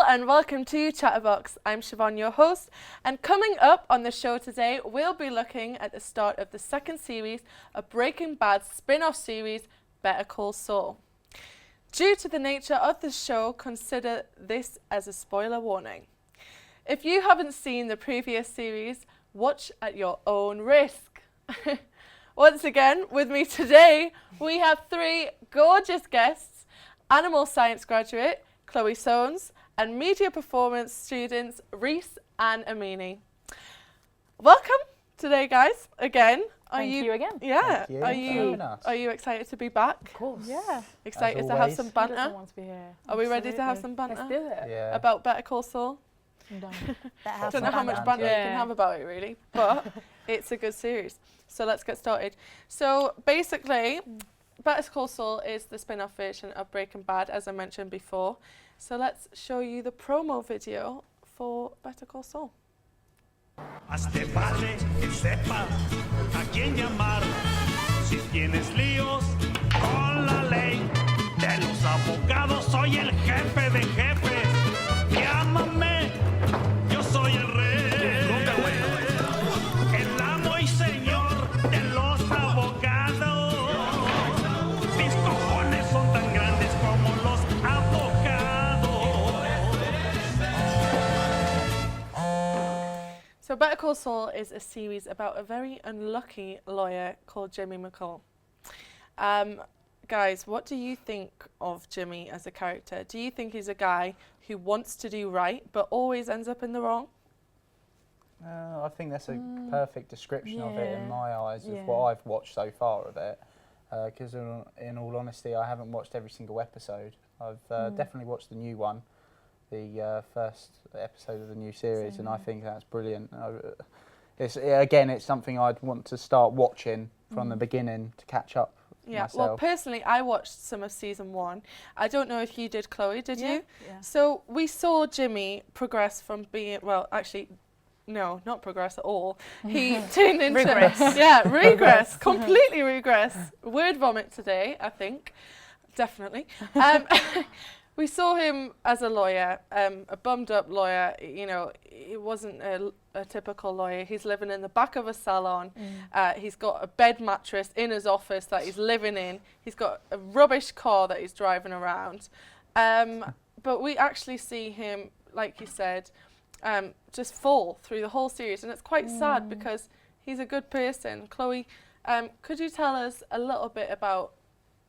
and welcome to Chatterbox. I'm Siobhan, your host, and coming up on the show today, we'll be looking at the start of the second series of Breaking Bad's spin-off series, Better Call Saul. Due to the nature of the show, consider this as a spoiler warning. If you haven't seen the previous series, watch at your own risk. Once again, with me today, we have three gorgeous guests, animal science graduate Chloe Soanes and media performance students Reese and Amini. Welcome today, guys. Again, Thank you again. Yeah. Thank you. Are you excited to be back? Of course. Yeah. Excited to have some banter? Want to be here. Are we ready to have some banter? Let's do it. Yeah. About Better Call Saul? I'm done. I don't know how much banter you can have about it, really, but it's a good series. So let's get started. So basically, Better Call Saul is the spin-off version of Breaking Bad, as I mentioned before. So let's show you the promo video for Better Call Saul. Hazte vale que sepa a quién llamar si tienes líos con la ley. De los abogados soy el jefe de jefes. Llámame, yo soy el rey. El amo y señor de los abogados. Mis cojones son tan grandes como los abogados. So Better Call Saul is a series about a very unlucky lawyer called Jimmy McCall. Guys, what do you think of Jimmy as a character? Do you think he's a guy who wants to do right but always ends up in the wrong? I think that's a perfect description of it in my eyes of Yeah. what I've watched so far of it. Because in all honesty, I haven't watched every single episode. I've definitely watched the new one, the first episode of the new series, and I think that's brilliant. It's something I'd want to start watching from the beginning to catch up. Yeah, Myself. well, personally, I watched some of season 1. I don't know if you did, Chloe, did you? Yeah. So we saw Jimmy progress from being, well, actually, no, not progress at all. He turned into... Regress. Yeah, regress, completely regress. Word vomit today, I think, definitely. We saw him as a lawyer, a bummed up lawyer. You know, he wasn't a typical lawyer. He's living in the back of a salon. He's got a bed mattress in his office that he's living in. He's got a rubbish car that he's driving around. But we actually see him, like you said, just fall through the whole series. And it's quite sad because he's a good person. Chloe, could you tell us a little bit about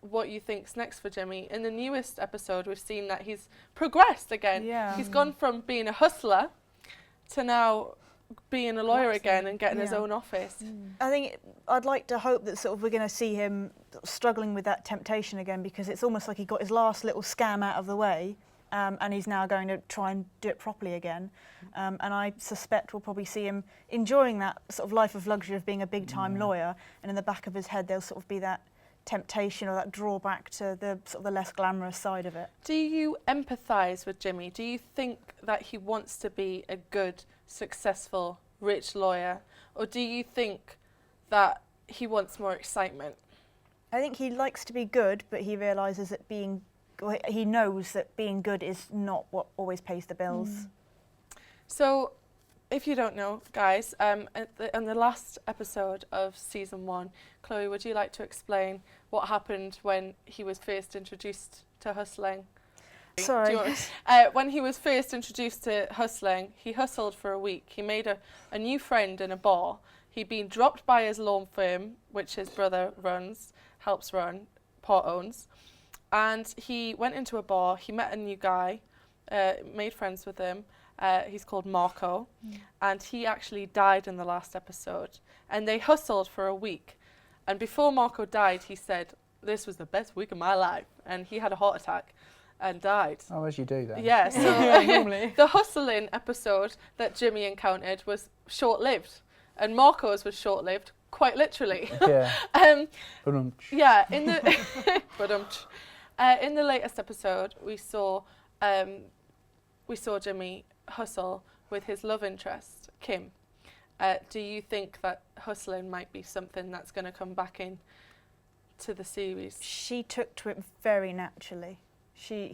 what you think's next for Jimmy? In the newest episode, we've seen that he's progressed again. Yeah. He's gone from being a hustler to now being a lawyer again and getting his own office. I think I'd like to hope that sort of we're going to see him struggling with that temptation again, because it's almost like he got his last little scam out of the way, and he's now going to try and do it properly again. And I suspect we'll probably see him enjoying that sort of life of luxury of being a big-time lawyer, and in the back of his head there'll sort of be that temptation or that drawback to the sort of the less glamorous side of it. Do you empathise with Jimmy? Do you think that he wants to be a good, successful, rich lawyer? Or do you think that he wants more excitement? I think he likes to be good, but he realises that he knows that being good is not what always pays the bills. So, if you don't know, guys, in the last episode of season 1, Chloe, would you like to explain what happened when he was first introduced to hustling? Sorry. When he was first introduced to hustling, he hustled for a week. He made a new friend in a bar. He'd been dropped by his law firm, which his brother helps run, part owns. And he went into a bar, he met a new guy, made friends with him. He's called Marco, and he actually died in the last episode. And they hustled for a week. And before Marco died, he said, "This was the best week of my life." And he had a heart attack and died. Oh, as you do then. Yeah, so the hustling episode that Jimmy encountered was short-lived. And Marco's was short-lived, quite literally. Yeah. Yeah, in the latest episode, we saw Jimmy hustle with his love interest, Kim. Do you think that hustling might be something that's going to come back in to the series? She took to it very naturally. She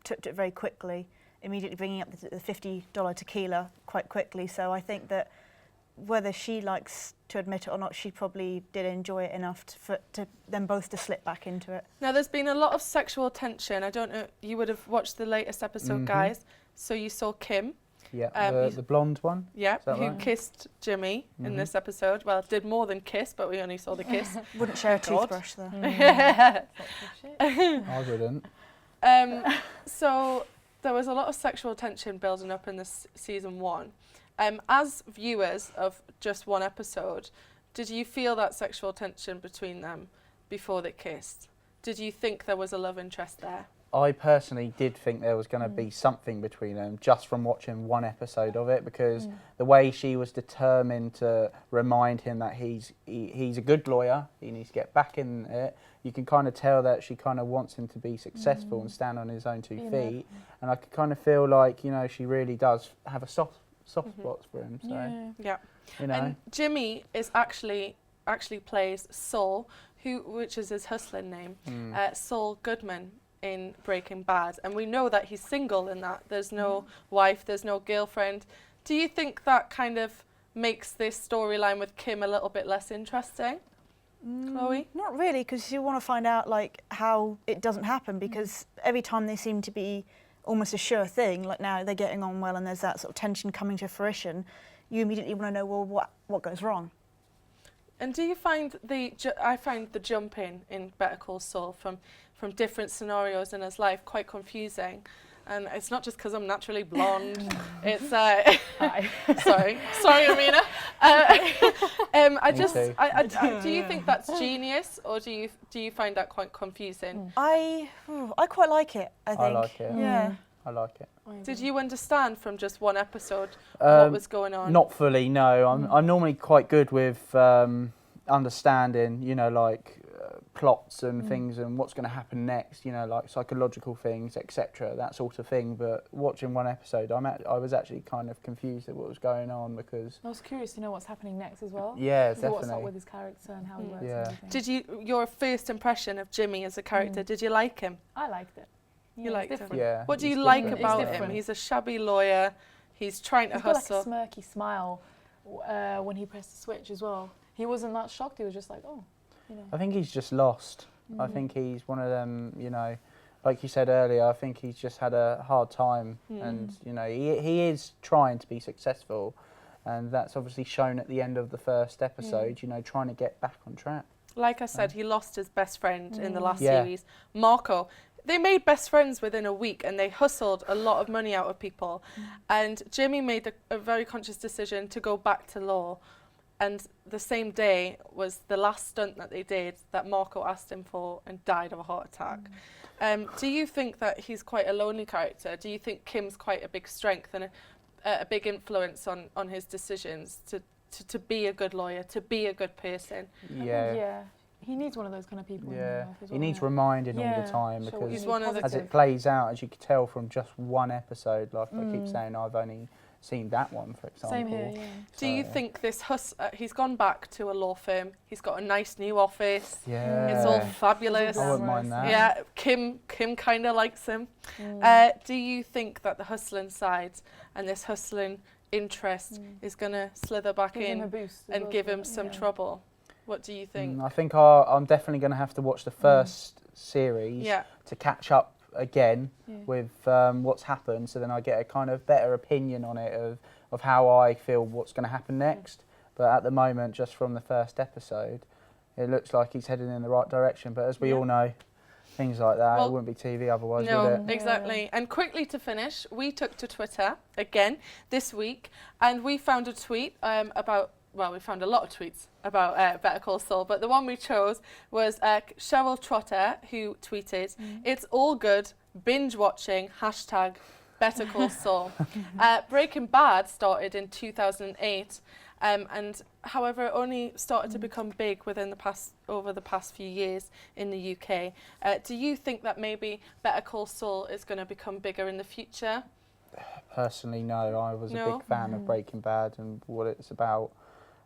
took to it very quickly. immediately bringing up the $50 tequila quite quickly. So I think that whether she likes to admit it or not, she probably did enjoy it enough to them both to slip back into it. Now, there's been a lot of sexual tension. I don't know, you would have watched the latest episode, guys. So you saw Kim. Yeah, the blonde one. Yeah, who right? kissed Jimmy in this episode. Well, did more than kiss, but we only saw the kiss. Wouldn't share a toothbrush though. I wouldn't. So there was a lot of sexual tension building up in this season 1. As viewers of just one episode, did you feel that sexual tension between them before they kissed? Did you think there was a love interest there? I personally did think there was going to be something between them just from watching one episode of it, because the way she was determined to remind him that he's a good lawyer, he needs to get back in it. You can kind of tell that she kind of wants him to be successful and stand on his own 2 feet. And I could kind of feel like, you know, she really does have a soft spot for him. So Yeah. you know. And Jimmy is actually plays Saul, which is his hustling name, Saul Goodman in Breaking Bad, and we know that he's single in that. There's no wife, there's no girlfriend. Do you think that kind of makes this storyline with Kim a little bit less interesting? Chloe? Not really, because you want to find out like how it doesn't happen, because every time they seem to be almost a sure thing, like now they're getting on well and there's that sort of tension coming to fruition, you immediately want to know, well, what goes wrong? And do you find I find the jumping in Better Call Saul from different scenarios in his life quite confusing. And it's not just because I'm naturally blonde. It's sorry, Amina. Do you think that's genius, or do you find that quite confusing? I quite like it. I think. I like it. Yeah. I like it. Did you understand from just one episode what was going on? Not fully, no. I'm normally quite good with understanding, you know, like plots and things and what's going to happen next, you know, like psychological things, etc., that sort of thing. But watching one episode, I was actually kind of confused at what was going on, because I was curious to know what's happening next as well. Yeah, So definitely. what's up with his character and how he works. Yeah. And everything. Your first impression of Jimmy as a character, did you like him? I liked it. You liked him? different. Yeah. What do it's you like different. about It's him? different. He's a shabby lawyer. He's trying to He's got hustle. like a smirky smile when he pressed the switch as well. He wasn't that shocked. He was just like, oh, you know. I think he's just lost. I think he's one of them, you know, like you said earlier, I think he's just had a hard time, and, you know, he is trying to be successful, and that's obviously shown at the end of the first episode, you know, trying to get back on track. Like I said, he lost his best friend in the last Yeah. series, Marco. They made best friends within a week, and they hustled a lot of money out of people. And Jimmy made a very conscious decision to go back to law. And the same day was the last stunt that they did that Marco asked him for, and died of a heart attack. Do you think that he's quite a lonely character? Do you think Kim's quite a big strength and a big influence on his decisions to be a good lawyer, to be a good person? Yeah. He needs one of those kind of people in his Yeah, life as he well, needs yeah. reminding all Yeah, the time, show what because you He's need, one of the- as positive. it plays out, as you could tell from just one episode, like I keep saying, I've only seen that one, for example. Same here, yeah. Do you So- think this he's gone back to a law firm, he's got a nice new office, Yeah. it's all fabulous. I wouldn't mind that. Yeah, Kim kind of likes him. Do you think that the hustling side and this hustling interest is going to slither back Give him a in boost as and well give for him it, some yeah. trouble? What do you think? I think I'm definitely going to have to watch the first series Yeah. to catch up again Yeah. with what's happened, so then I get a kind of better opinion on it of how I feel what's going to happen next. But at the moment, just from the first episode, it looks like he's heading in the right direction. But as we Yeah. all know, things like that, Well, it wouldn't be TV otherwise, No, would it? exactly. And quickly to finish, we took to Twitter again this week, and we found a tweet we found a lot of tweets about Better Call Saul, but the one we chose was Cheryl Trotter, who tweeted, "It's all good, binge watching, #Better Call Saul." Breaking Bad started in 2008, and however, it only started to become big over the past few years in the UK. Do you think that maybe Better Call Saul is going to become bigger in the future? Personally, no. I was a No? big fan of Breaking Bad and what it's about.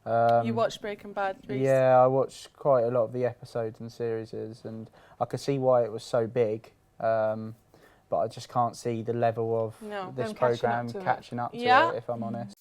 You watched Breaking Bad, Reece? Yeah, I watched quite a lot of the episodes and series, and I could see why it was so big. but I just can't see the level of No. this Them catching up program to it. catching up to Yeah. it, if I'm honest.